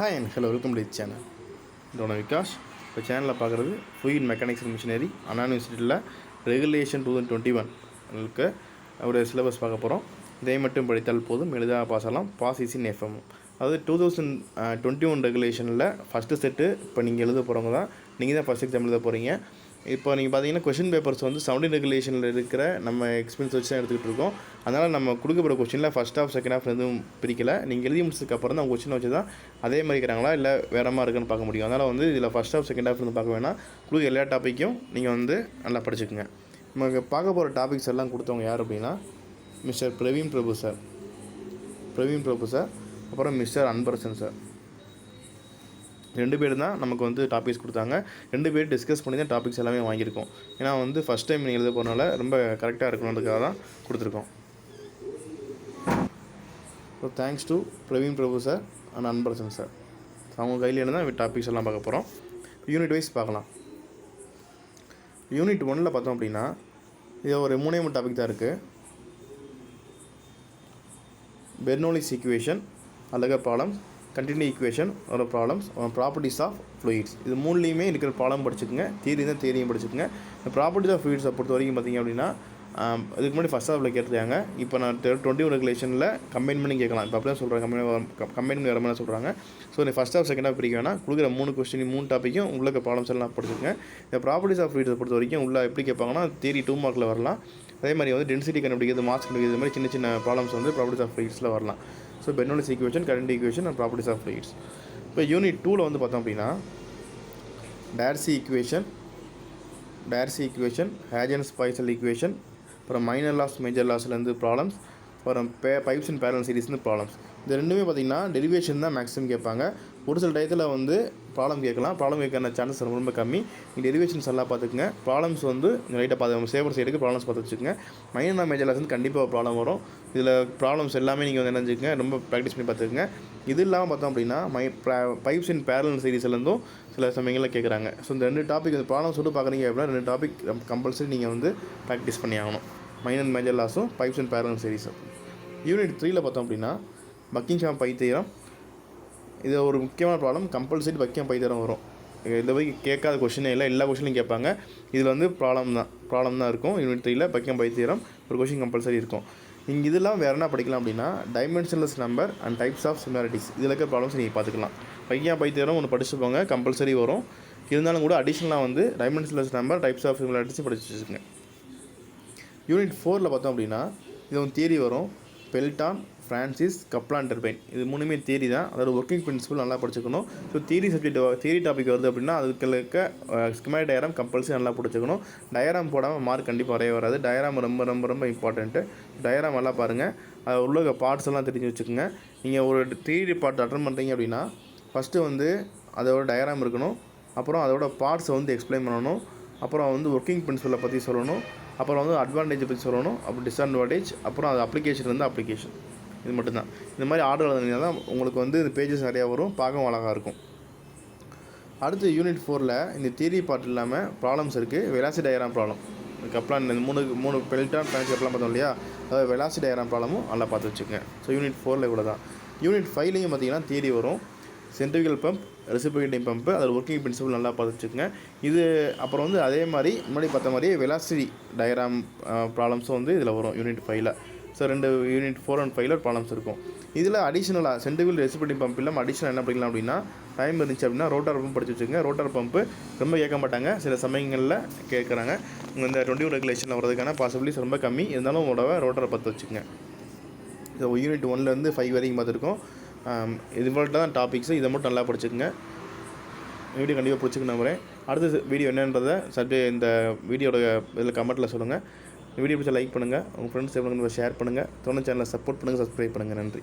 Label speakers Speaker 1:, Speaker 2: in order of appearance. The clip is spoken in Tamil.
Speaker 1: Hi and hello, welcome to the channel. Dhronavikaash. The channel பார்க்குறது Fluid Mechanics and Machinery அண்ணா யூனிவர்சிட்டியில் ரெகுலேஷன் 2021 ஒரு சிலபஸ் பார்க்க போகிறோம். இதை மட்டும் படித்தால் போதும், எளிதாக பாஸ் ஆகலாம். Pass is in FMM. அதாவது 2021 ரெகுலேஷனில் ஃபஸ்ட்டு செட்டு இப்போ நீங்கள் எழுத போகிறவங்க தான், நீங்கள் தான் ஃபஸ்ட் எக்ஸாம் எழுத போகிறீங்க. இப்போ நீங்கள் பார்த்தீங்கன்னா கொஷின் பேப்பர்ஸ் வந்து 17 ரெகுலேஷனில் இருக்கிற நம்ம எக்ஸ்பீரியன்ஸ் வச்சு தான் எடுத்துக்கிட்டு இருக்கோம். அதனால் நம்ம கொடுக்கப்படுற கொஸ்டினில் ஃபஸ்ட் ஹாஃப் செகண்ட் ஹாஃப் எதுவும் பிரிக்கலை. நீங்கள் எழுதி முடிச்சதுக்கப்புறம் தான் கொஸ்டினை வச்சு தான் அதே மாதிரி இருக்கிறாங்களா இல்லை வேறு மாதிரி இருக்குன்னு பார்க்க முடியும். அதனால் வந்து இதில் ஃபஸ்ட் ஹாஃப் செகண்ட் ஹாஃப் வந்து பார்க்க வேணாம். கொடுக்க எல்லா டாப்பிக்கும் நீங்கள் வந்து நல்லா படிச்சுக்கோங்க. நமக்கு பார்க்க போகிற டாபிக்ஸ் எல்லாம் கொடுத்தவங்க யார் அப்படின்னா மிஸ்டர் பிரவீன் பிரபு சார், அப்புறம் மிஸ்டர் அன்பரசன் சார். 2 பேர் தான் நமக்கு வந்து டாபிக்ஸ் கொடுத்தாங்க. 2 பேர் டிஸ்கஸ் பண்ணி தான் டாபிக்ஸ் எல்லாமே வாங்கியிருக்கோம். ஏன்னா வந்து ஃபஸ்ட் டைம் நீங்கள் எழுத போகிறனால ரொம்ப கரெக்டாக இருக்கணுன்றதுக்காக தான் கொடுத்துருக்கோம். So thanks to Praveen Prabhu sir and Anbarasan sir. அவங்க கையில் தான் டாபிக்ஸ் எல்லாம் பார்க்க போகிறோம். யூனிட் வைஸ் பார்க்கலாம். யூனிட் 1 பார்த்தோம் அப்படின்னா இது ஒரு 3 டாபிக் தான் இருக்குது. பெர்னோலிஸ் ஈக்குவேஷன், அலகர் ப்ராப்ளம், கண்டினியூ ஈக்குவேஷன், ஒரு ப்ராப்ளம்ஸ், ப்ராப்பர்ட்டிஸ் ஆஃப் ஃப்ளூயிட்ஸ். இது 3லையுமே இருக்கிற ப்ராப்ளம் படிச்சுக்கோங்க. தியரியும் படிச்சுக்கோங்க. இந்த ப்ராப்பர்ட்டிஸ் ஆஃப் ஃப்ளூயிட்ஸை பொறுத்த வரைக்கும் பார்த்திங்க அப்படின்னா இதுக்கு முன்னாடி ஃபஸ்ட் ஹாஃபில் கேட்டிருக்காங்க. இப்போ நான் 21 ரெகுலேஷனில் கம்பைன் பண்ணி கேட்கலாம். இப்போ அப்படி தான் சொல்கிறாங்க, கம்பைன் பண்ணி வர மாதிரி சொல்கிறாங்க. ஸோ நீ ஃபஸ்ட் ஹாஃப் செகண்ட் ஹாஃப் பிரிக்க வேணாம். கொடுக்குற 3 டாப்பிக்கும் உங்களுக்கு ப்ராப்ளம்ஸ் எல்லாம் படிச்சுக்கோங்க. இந்த ப்ராப்பர்ட்டிஸ் ஆஃப் ஃப்ளூயிட்ஸை பொறுத்த வரைக்கும் உள்ள எப்படி கேட்பாங்கன்னா தியரி 2 மார்க்கில் வரலாம். அதே மாதிரி வந்து டென்சிட்டி கண்டுபிடிக்கிறது, மாஸ் கண்டுபிடிக்கிறது, இது மாதிரி சின்ன ப்ராப்ளம்ஸ் வந்து ப்ராப்பர்ட்டிஸ் ஆஃப் ஃப்ளூயிட்ஸில் வரலாம். So Bernoulli's equation, current equation and properties of fluids. இப்போ யூனிட் 2 வந்து பார்த்தோம் அப்படின்னா டார்சி ஈக்குவேஷன், ஹேஜன்-ஸ்பைசல் ஈக்குவேஷன், அப்புறம் மைனர் லாஸ் மேஜர் லாஸ்லேருந்து ப்ராப்ளம்ஸ், அப்புறம் பைப்ஸ் அண்ட் பேரலல் சீரிஸ்லேருந்து ப்ராப்ளம்ஸ். இது ரெண்டுமே பார்த்திங்கன்னா டெரிவேஷன் தான் மேக்ஸிமம் கேட்பாங்க. ஒரு சில டயத்தில் வந்து ப்ராப்ளம் கேட்கலாம். ப்ராப்ளம் கேட்கற சான்சஸ் ரொம்ப கம்மி. நீங்கள் டெரிவேஷன்ஸ் எல்லாம் பார்த்துக்குங்க. ப்ராப்ளம்ஸ் வந்து லைட்டாக பார்த்து சேவர் சைடுக்கு ப்ராப்ளம்ஸ் பார்த்து வச்சுக்கோங்க. மைனர் மேஜர் லாஸ் வந்து கண்டிப்பாக ப்ராப்ளம் வரும். இதில் ப்ராப்ளம்ஸ் எல்லாமே நீங்கள் வந்து நினைஞ்சுக்கங்க, ரொம்ப ப்ராக்டிஸ் பண்ணி பார்த்துக்குங்க. இது இல்லாமல் பார்த்தோம் அப்படின்னா பைப்ஸ் அண்ட் பேரலல் சீரிஸ்லேருந்தும் சில சமயங்களில் கேட்குறாங்க. ஸோ இந்த 2 டாபிக் ப்ராப்ளம் சொல்லிட்டு பார்க்குறீங்க அப்படின்னா 2 டாபிக் கம்பல்சரி நீங்கள் வந்து ப்ராக்டிஸ் பண்ணி ஆகணும். மைனர் மேஜர் லாஸும் பைப்ஸ் அண்ட் பேரலல் சீரிஸும். யூனிட் 3 பார்த்தோம் அப்படின்னா பக்கிங்ஹாம் பை தியரம். இது ஒரு முக்கியமான problem. Compulsory Buckingham pi theorem வரும். இந்த வரைக்கும் கேட்காத கொஷினே இல்லை, எல்லா கொஷினையும் கேட்பாங்க. இதில் வந்து ப்ராப்ளம் தான் இருக்கும். யூனிட் 3 பக்கிங்ஹாம் பை தியரம் ஒரு கொஷின் கம்பல்சரி இருக்கும். நீங்கள் இதெல்லாம் வேறு என்ன படிக்கலாம் அப்படின்னா dimensionless number and types of similarities. இதில் இருக்கிற ப்ராப்ளம்ஸ் நீங்கள் பார்த்துக்கலாம். பக்கிங்ஹாம் பை தியரம் ஒன்று படிச்சு போங்க, கம்பல்சரி வரும். இருந்தாலும் கூட அடிஷ்னலாக வந்து dimensionless number, types of similarities படிச்சு வச்சுக்கோங்க. யூனிட் 4 பார்த்தோம் அப்படின்னா இது ஒரு தியரி வரும். Pelton, Francis, Kaplan turbine. இது 3மே தியரி தான். அதோட ஒர்க்கிங் பிரின்சிபல் நல்லா படிச்சுக்கணும். ஸோ தியரி டாபிக் வருது அப்படின்னா அதுக்கு இருக்க ஸ்கிமேட்டிக் டயராம் கம்பல்சரி நல்லா படிச்சுக்கணும். டயராம் போடாமல் மார்க் கண்டிப்பாக வராது. டயராம் ரொம்ப ரொம்ப ரொம்ப இம்பார்ட்டண்ட்டு. டயராம் நல்லா பாருங்கள். அது உள்ள பார்ட்ஸ் எல்லாம் தெரிஞ்சு வச்சுக்கோங்க. நீங்கள் ஒரு தியரி பார்ட் அட்டன் பண்ணுறீங்க அப்படின்னா ஃபஸ்ட்டு வந்து அதோட டயராம் இருக்கணும். அப்புறம் அதோட பார்ட்ஸை வந்து எக்ஸ்பிளைன் பண்ணணும். அப்புறம் வந்து ஒர்க்கிங் பிரின்சிபலை பற்றி சொல்லணும். அப்புறம் வந்து அட்வான்டேஜை பற்றி சொல்லணும். அப்புறம் டிஸ்அட்வான்டேஜ், அப்புறம் அது அப்ளிகேஷன். இது மட்டும்தான். இந்த மாதிரி ஆர்டர் எழுதுனீங்கன்னா தான் உங்களுக்கு வந்து இந்த பேஜஸ் நிறையா வரும், பார்க்கவும் அழகாக இருக்கும். அடுத்து யூனிட் 4 இந்த தியரி பார்ட் இல்லாமல் ப்ராப்ளம்ஸ் இருக்குது. வெலாசிட்டி டயராம் ப்ராப்ளம், கப்லான், இந்த 3 பெல்டான், ஃப்ரான்சிஸ் கப்லான் பார்த்தோம் இல்லையா, அதாவது வெலாசிட்டி டயராம் ப்ராப்ளமும் நல்லா பார்த்து வச்சுக்கோங்க. ஸோ யூனிட் 4 இவ்வளோ தான். யூனிட் 5லையும் பார்த்தீங்கன்னா தியரி வரும். சென்ட்ரிஃபியூகல் பம்ப், ரெசிப்ரோகேட்டிங் பம்பு, அதோட ஒர்க்கிங் பிரின்சிபல் நல்லா பார்த்து வச்சுக்கோங்க. இது அப்புறம் வந்து அதே மாதிரி முன்னாடி பார்த்த மாதிரியே வெலாசிட்டி டயராம் ப்ராப்ளம்ஸும் வந்து இதில் வரும் யூனிட் 5ல். ஸோ 2 யூனிட் 4 and 5ல் ப்ராப்ளம்ஸ் இருக்கும். இதில் அடிஷ்னலாக சென்ட்ரிஃபியூகல் ரெசிப்ரோகேட்டிங் பம்ப் இல்லாமல் அடிஷ்னல் என்ன படிக்கலாம் அப்படின்னா டைம் இருந்துச்சு அப்படின்னா ரோட்டார் பம்ப் படிச்சு வச்சுக்கோங்க. ரோட்டார் பம்பு ரொம்ப கேட்க மாட்டாங்க, சில சமயங்களில் கேட்குறாங்க. இந்த 21 ரெகுலேஷனில் வரதுக்கான பாசிபிலிட்டிஸ் ரொம்ப கம்மி. இருந்தாலும் உங்களோட ரோட்டாரை பார்த்து வச்சுக்கோங்க. ஸோ யூனிட் 1லேருந்து 5 வரைக்கும் பார்த்துருக்கோம். இது போல் தான் டாபிக்ஸு. இதை மட்டும் நல்லா படிச்சுக்கோங்க. வீடியோ கண்டிப்பாக பிடிச்சிக்க நம்புகிறேன். அடுத்த வீடியோ என்னன்றதை இந்த வீடியோட இதில் கமெண்ட்டில் சொல்லுங்கள். வீடியோ பிடிச்சா லைக் பண்ணுங்கள், உங்கள் ஃப்ரெண்ட்ஸ் ஷேர் பண்ணுங்கள். தொடர்ந்து சேனலை சப்போர்ட் பண்ணுங்கள், சப்ஸ்கிரைப் பண்ணுங்கள். நன்றி.